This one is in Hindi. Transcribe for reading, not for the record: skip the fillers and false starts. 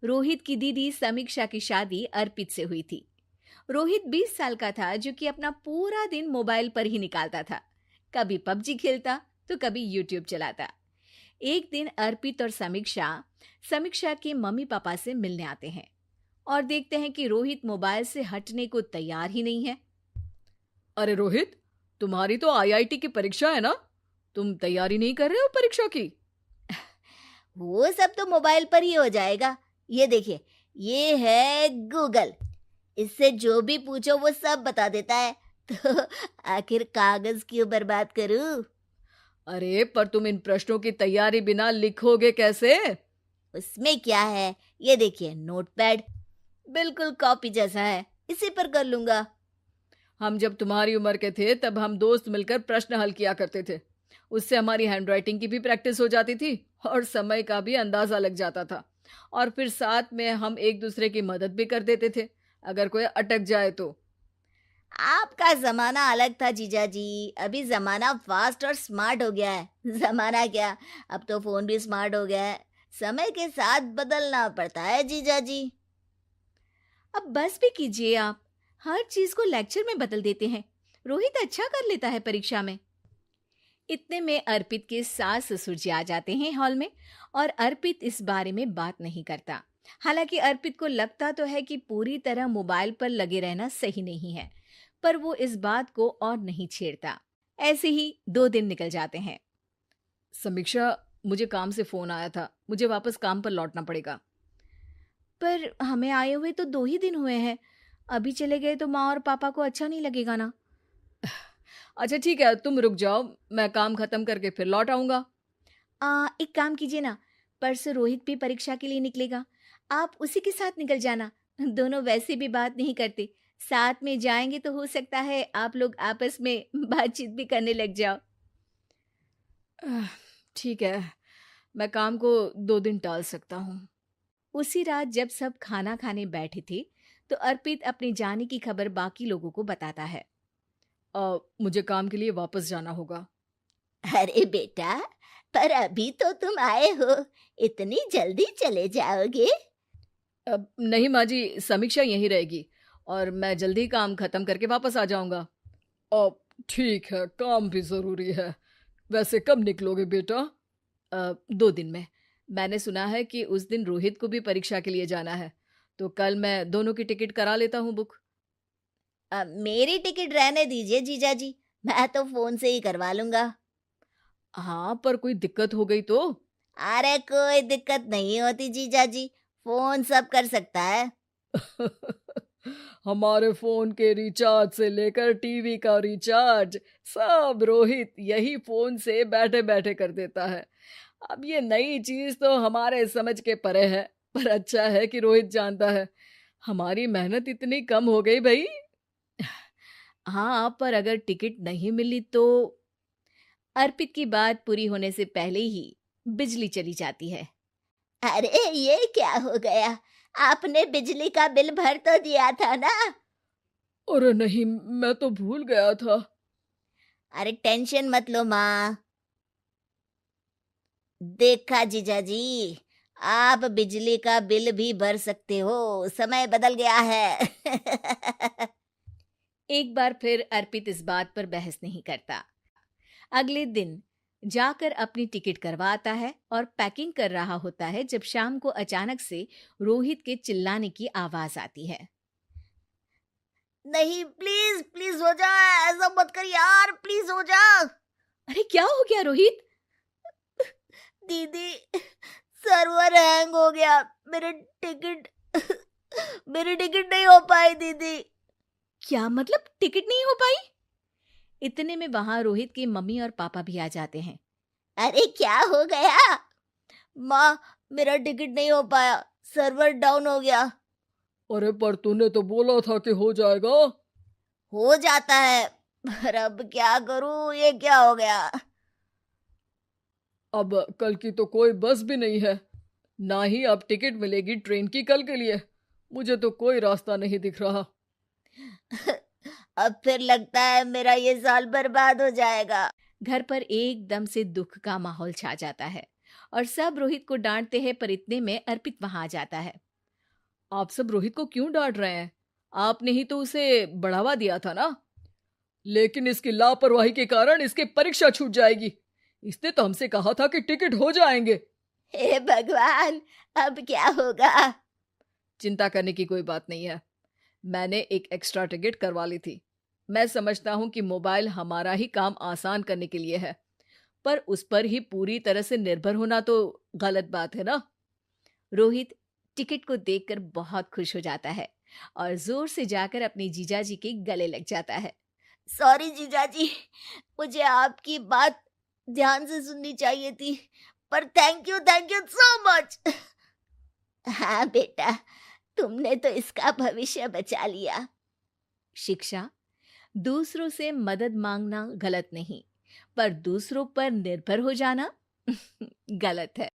रोहित की दीदी समीक्षा की शादी अर्पित से हुई थी। रोहित 20 साल का था, जो कि अपना पूरा दिन मोबाइल पर ही निकालता था। कभी पबजी खेलता तो कभी यूट्यूब चलाता। एक दिन अर्पित और समीक्षा समीक्षा के मम्मी पापा से मिलने आते हैं और देखते हैं कि रोहित मोबाइल से हटने को तैयार ही नहीं है। अरे रोहित, तुम्हारी तो आईआईटी की परीक्षा है ना? तुम तैयारी नहीं कर रहे हो परीक्षा की? वो सब तो मोबाइल पर ही हो जाएगा। ये देखिए, ये है गूगल। इससे जो भी पूछो वो सब बता देता है। तो आखिर कागज क्यों बर्बाद करूं? अरे पर तुम इन प्रश्नों की तैयारी बिना लिखोगे कैसे? उसमें क्या है, ये देखिए नोटपैड, बिल्कुल कॉपी जैसा है, इसी पर कर लूंगा। हम जब तुम्हारी उम्र के थे तब हम दोस्त मिलकर प्रश्न हल किया करते थे। उससे हमारी हैंडराइटिंग की भी प्रैक्टिस हो जाती थी और समय का भी अंदाजा लग जाता था। और फिर साथ में हम एक दूसरे की मदद भी कर देते थे अगर कोई अटक जाए तो। आपका जमाना अलग था जीजा जी। अभी जमाना फास्ट और स्मार्ट हो गया है। जमाना क्या, अब तो फोन भी स्मार्ट हो गया है। समय के साथ बदलना पड़ता है जीजा जी। अब बस भी कीजिए आप, हर चीज को लेक्चर में बदल देते हैं। रोहित अच्छा कर लेता है परीक्षा में। इतने में अर्पित के सास ससुर जी आ जाते हैं हॉल में, और अर्पित इस बारे में बात नहीं करता। हालांकि अर्पित को लगता तो है कि पूरी तरह मोबाइल पर लगे रहना सही नहीं है, पर वो इस बात को और नहीं छेड़ता। ऐसे ही 2 दिन निकल जाते हैं। समीक्षा, मुझे काम से फोन आया था, मुझे वापस काम पर लौटना पड़ेगा। पर हमें आए हुए तो 2 ही दिन हुए हैं। अभी चले गए तो माँ और पापा को अच्छा नहीं लगेगा ना। अच्छा ठीक है, तुम रुक जाओ, मैं काम खत्म करके फिर लौट आऊंगा। एक काम कीजिए ना, परसों रोहित भी परीक्षा के लिए निकलेगा, आप उसी के साथ निकल जाना। दोनों वैसे भी बात नहीं करते, साथ में जाएंगे तो हो सकता है आप लोग आपस में बातचीत भी करने लग जाओ। आह, ठीक है, मैं काम को 2 दिन टाल सकता हूँ। उसी रात जब सब खाना खाने बैठे थे, तो अर्पित अपने जाने की खबर बाकी लोगों को बताता है। मुझे काम के लिए वापस जाना होगा। अरे बेटा, पर अभी तो तुम आए हो, इतनी जल्दी चले जाओगे? नहीं माँ जी, समीक्षा यहीं रहेगी और मैं जल्दी काम खत्म करके वापस आ जाऊंगा। अब ठीक है, काम भी जरूरी है। वैसे कब निकलोगे बेटा? 2 दिन में। मैंने सुना है कि उस दिन रोहित को भी परीक्षा के लिए जाना है, तो कल मैं दोनों की टिकट करा लेता हूँ बुक। मेरी टिकट रहने दीजिए जीजा जी, मैं तो फोन से ही करवा लूंगा। हाँ, पर कोई दिक्कत हो गई तो? अरे कोई दिक्कत नहीं होती जीजा जी, फोन सब कर सकता है। हमारे फोन के रिचार्ज से लेकर टीवी का रिचार्ज सब रोहित यही फोन से बैठे बैठे कर देता है। अब ये नई चीज तो हमारे समझ के परे है, पर अच्छा है कि रोहित जानता है। हमारी मेहनत इतनी कम हो गई भाई। हाँ, पर अगर टिकट नहीं मिली तो? अर्पित की बात पूरी होने से पहले ही बिजली चली जाती है। अरे ये क्या हो गया, आपने बिजली का बिल भर तो दिया था ना? अरे नहीं, मैं तो भूल गया था। अरे टेंशन मत लो माँ। देखा जीजा जी, आप बिजली का बिल भी भर सकते हो, समय बदल गया है। एक बार फिर अर्पित इस बात पर बहस नहीं करता। अगले दिन जाकर अपनी टिकट करवाता है और पैकिंग कर रहा होता है, जब शाम को अचानक से रोहित के चिल्लाने की आवाज आती है। नहीं, प्लीज प्लीज हो जा, ऐसा मत कर यार, प्लीज हो जा। अरे क्या हो गया रोहित? दीदी, सर्वर हैंग हो गया, मेरे टिकट मेरी टिकट नहीं हो पाई दीदी। क्या मतलब टिकट नहीं हो पाई? इतने में वहां रोहित के मम्मी और पापा भी आ जाते हैं। अरे क्या हो गया? माँ, मेरा टिकट नहीं हो पाया, सर्वर डाउन हो गया। अरे पर तूने तो बोला था कि हो जाएगा। हो जाता है, पर अब क्या करूं, ये क्या हो गया? अब कल की तो कोई बस भी नहीं है, ना ही अब टिकट मिलेगी ट्रेन की कल के लिए। मुझे तो कोई रास्ता नहीं दिख रहा। अब फिर लगता है मेरा ये साल बर्बाद हो जाएगा। घर पर एकदम से दुख का माहौल छा जाता है और सब रोहित को डांटते हैं, पर इतने में अर्पित वहां आ जाता है। आप सब रोहित को क्यों डांट रहे हैं? आपने ही तो उसे बढ़ावा दिया था ना। लेकिन इसकी लापरवाही के कारण इसकी परीक्षा छूट जाएगी। इसने तो हमसे कहा था कि टिकट हो जाएंगे। हे भगवान, अब क्या होगा? चिंता करने की कोई बात नहीं है। मैंने एक एक्स्ट्रा टिकट करवा ली थी। मैं समझता हूँ कि मोबाइल हमारा ही काम आसान करने के लिए है, पर उस पर ही पूरी तरह से निर्भर होना तो गलत बात है ना। रोहित टिकट को देखकर बहुत खुश हो जाता है और जोर से जाकर अपने जीजाजी के गले लग जाता है। सॉरी जीजाजी, मुझे आपकी बात ध्यान से सुननी चाहिए थी, पर थैंक यू सो मच। हाँ बेटा, तुमने तो इसका भविष्य बचा लिया। शिक्षा, दूसरों से मदद मांगना गलत नहीं, पर दूसरों पर निर्भर हो जाना गलत है।